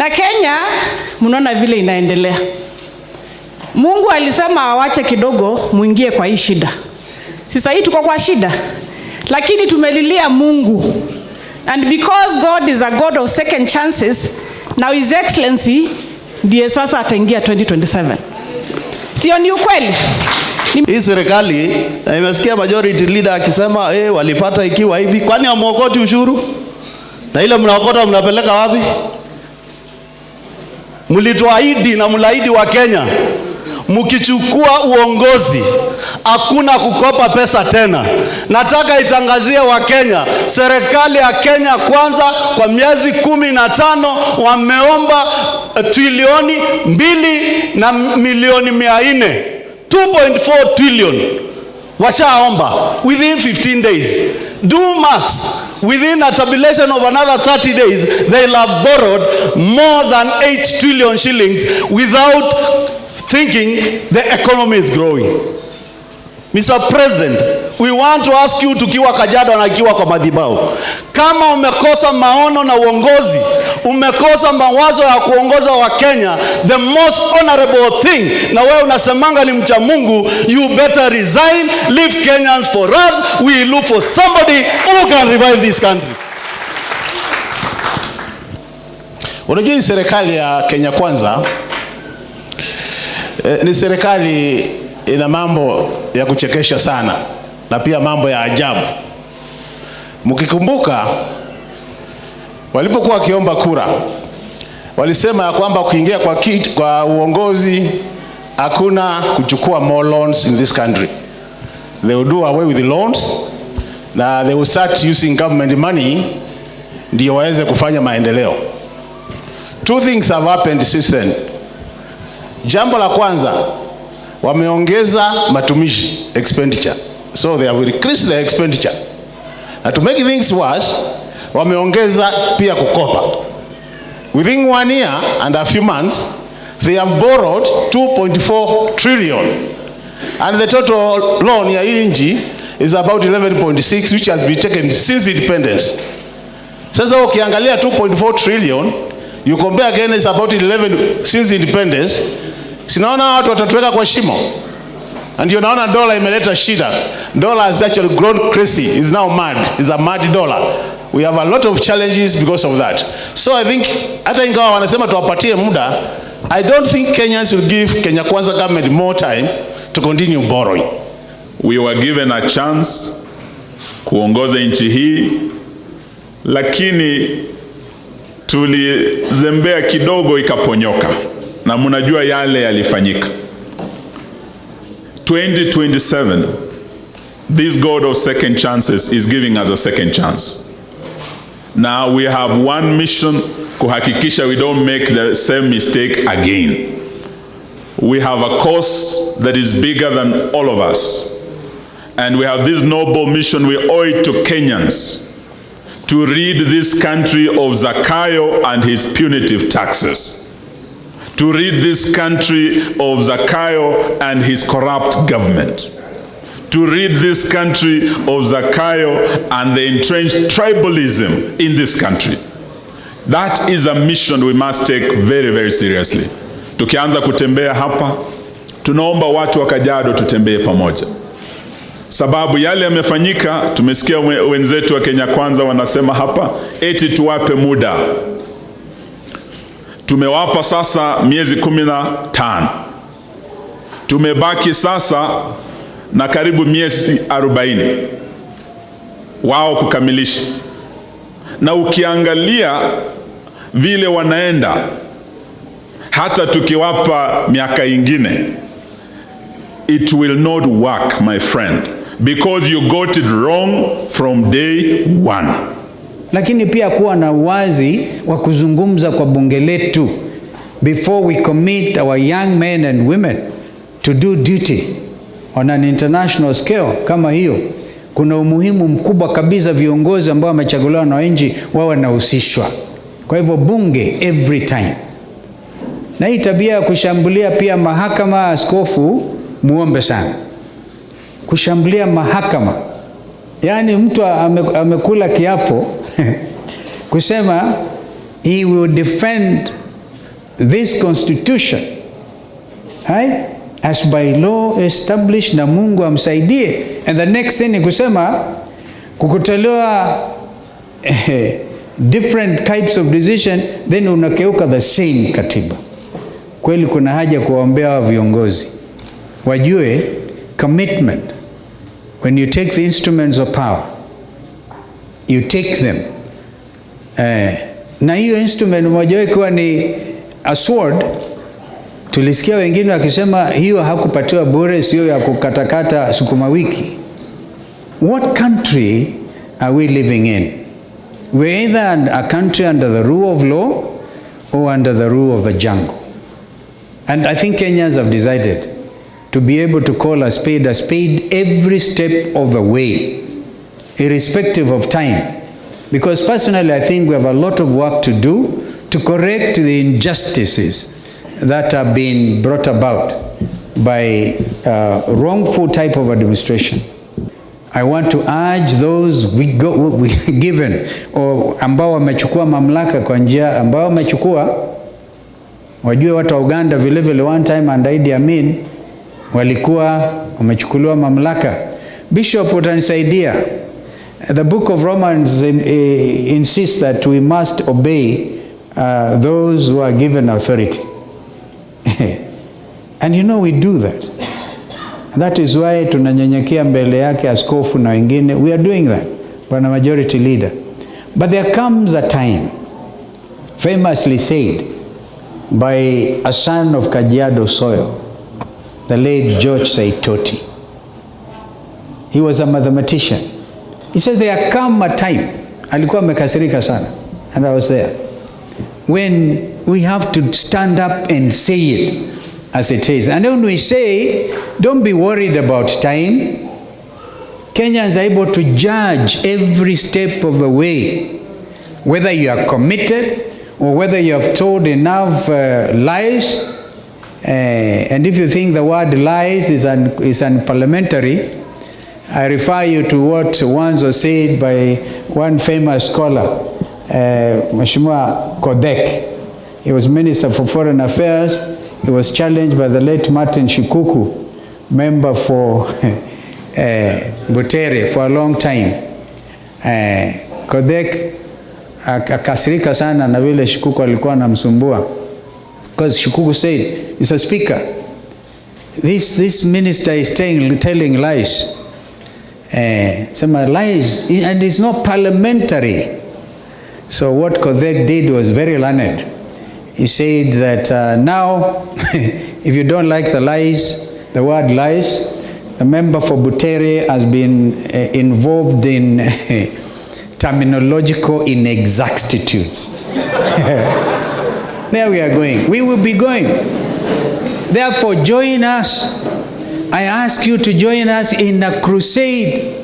Na Kenya mnaona vile inaendelea. Mungu alisema awache kidogo muingie kwa hii shida. Sasa hii tuko kwa shida. Lakini tumelilia Mungu. And because God is a God of second chances, now His Excellency ndiye sasa ataingia 2027. Sio ni ukweli? Hii serikali imesikia majority leader akisema walipata ikiwa hivi, kwani hamwokoti ushuru? Na ile mnaokota mnapeleka wapi? Mlituahidi na mlaahidi wa Kenya, mkichukua uongozi hakuna kukopa pesa tena. Nataka itangazie wa Kenya, serikali ya Kenya kwanza kwa miezi 15 wameomba trilioni 2 na milioni 400, 2.4 trillion washaomba within 15 days. Do maths. Within a tabulation of another 30 days, they'll have borrowed more than 8 trillion shillings without thinking the economy is growing. Mr. President, we want to ask you, tukiwa Kajiado na kiwa kwa madhibao, kama umekosa maono na uongozi, umekosa mawazo ya kuongoza wa Kenya, the most honorable thing, na wewe unasemanga ni mcha Mungu, you better resign, leave Kenyans for us, we look for somebody who can revive this country. Unajua serikali ya Kenya Kwanza ni serikali ina mambo ya kuchekesha sana na pia mambo ya ajabu. Mkikumbuka walipokuwa wakiomba kura, walisema ya kwamba kuingia kwa uongozi hakuna kuchukua more loans in this country. They will do away with the loans na they will start using government money ndio waweze kufanya maendeleo. Two things have happened since then. Jambo la kwanza, wameongeza matumishi, expenditure. So they have increased their expenditure. And to make things worse, wameongeza pia kukopa. Within 1 year and a few months, they have borrowed 2.4 trillion. And the total loan ya inji is about 11.6, which has been taken since independence. Sasa ukiangalia 2.4 trillion, you compare again, it's about 11 since independence. Sinaona watu watatuweka kwa shimo. And you naona dola imeleta shida. Dollar has actually grown crazy. It's now mad. It's a mad dollar. We have a lot of challenges because of that. So I think, hata ingawa wanasema tuwapatie muda, I don't think Kenyans will give Kenya Kwanza government more time to continue borrowing. We were given a chance kuongoza nchi hii, lakini tulizembea kidogo ikaponyoka. Na mnajua yale yalifanyika. 2027, this God of second chances is giving us a second chance. Now we have one mission, kuhakikisha we don't make the same mistake again. We have a cause that is bigger than all of us. And we have this noble mission, we owe it to Kenyans to rid this country of Zakayo and his punitive taxes. To rid this country of Zakayo and his corrupt government. To rid this country of Zakayo and the entrenched tribalism in this country. That is a mission we must take very, very seriously. Tukianza kutembea hapa, tunaomba watu wa Kajiado tutembee pamoja. Sababu yale yamefanyika, tumesikia wenzetu wa Kenya Kwanza wanasema hapa, eti tuwape muda. Tumewapa sasa miezi 15. Tumebaki sasa na karibu miezi 40 wao kukamilisha. Na ukiangalia vile wanaenda, hata tukiwapa miaka ingine, it will not work, my friend, because you got it wrong from day one. Lakini pia kuwa na uwazi wa kuzungumza kwa bunge letu before we commit our young men and women to do duty on an international scale kama hiyo. Kuna umuhimu mkubwa kabisa viongozi ambao wamechaguliwa na wananchi wao wanahusishwa. Kwa hivyo bunge every time. Na hii tabia ya kushambulia pia mahakama, askofu, muombe sana. Kushambulia mahakama. Yaani mtu amekula kiapo kusema he will defend this constitution, right, as by law established, na Mungu amsaidie. And the next thing ni kusema kukutolewa different types of decision, then unakeuka the same katiba. Kweli kuna haja kuwaombea viongozi wajue commitment. When you take the instruments of power, you take them. Na hiyo instrument moja ikiwa ni a sword. Tulisikia wengine wakisema hiyo hakupatiwa bure, sio ya kukatakata sukuma wiki. What country are we living in? We're either a country under the rule of law or under the rule of the jungle. And I think Kenyans have decided to be able to call a spade every step of the way, irrespective of time. Because personally, I think we have a lot of work to do to correct the injustices that have been brought about by wrongful type of administration. I want to urge those we given or ambao wamechukua mamlaka kwa njia ambao wamechukua, wajue watu wa Uganda vile vile one time and Idi Amin walikuwa wamechukuliwa mamlaka. Bishop utanisaidia. The book of Romans insists that we must obey those who are given authority. And you know we do that. And that is why tunanyenyekea mbele yake askofu na wengine. We are doing that. Bwana majority leader. But there comes a time, famously said by a son of Kajiado soil, the late George Saitoti. He was a mathematician. He said there come a time, alikuwa amekasirika sana, and I was there, when we have to stand up and say it as it is. And when we say, don't be worried about time. Kenyans are able to judge every step of the way, whether you are committed or whether you have told enough lies. And if you think the word lies is unparliamentary, I refer you to what once was said by one famous scholar, Mheshimiwa Kodek. He was Minister for Foreign Affairs. He was challenged by the late Martin Shikuku, member for Butere for a long time. Kodek akasirika sana na vile Shikuku alikuwa anamsumbua. Because Shikuku said, Mr. Speaker, this minister is telling lies. Some lies, and it's not parliamentary. So what Kodek did was very learned. He said that now, if you don't like the lies, the word lies, the member for Butere has been involved in terminological inexactitudes. There we are going. We will be going. Therefore, join us. I ask you to join us in a crusade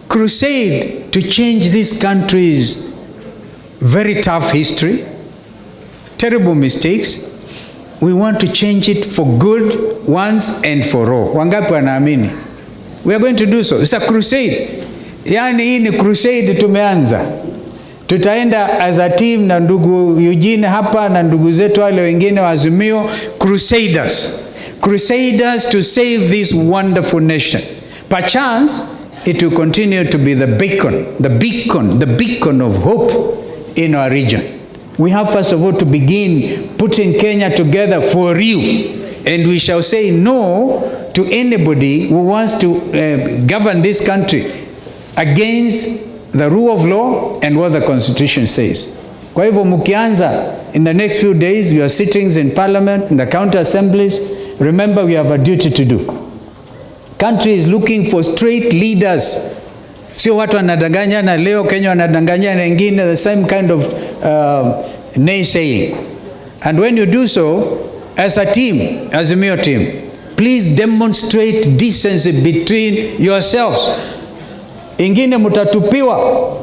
to change this country's very tough history, terrible mistakes. We want to change it for good once and for all. Wangapi wanaamini? We are going to do so. It's a crusade. Yani hii ni crusade tumeanza. Tutaenda as a team na ndugu Eugene hapa na ndugu zetu wale wengine wa Azimio, crusaders to save this wonderful nation. Perchance it will continue to be the beacon of hope in our region. We have first of all to begin putting Kenya together for real, and we shall say no to anybody who wants to govern this country against the rule of law and what the constitution says. Kwa hivyo mkianza, in the next few days, your sittings in parliament, in the county assemblies, remember we have a duty to do. Country is looking for straight leaders. Sio watu wanadanganya na leo Kenya wanadanganya na wengine, the same kind of naysaying. And when you do so, as a team, as a mere team, please demonstrate decency between yourselves. Ingine mutatupiwa.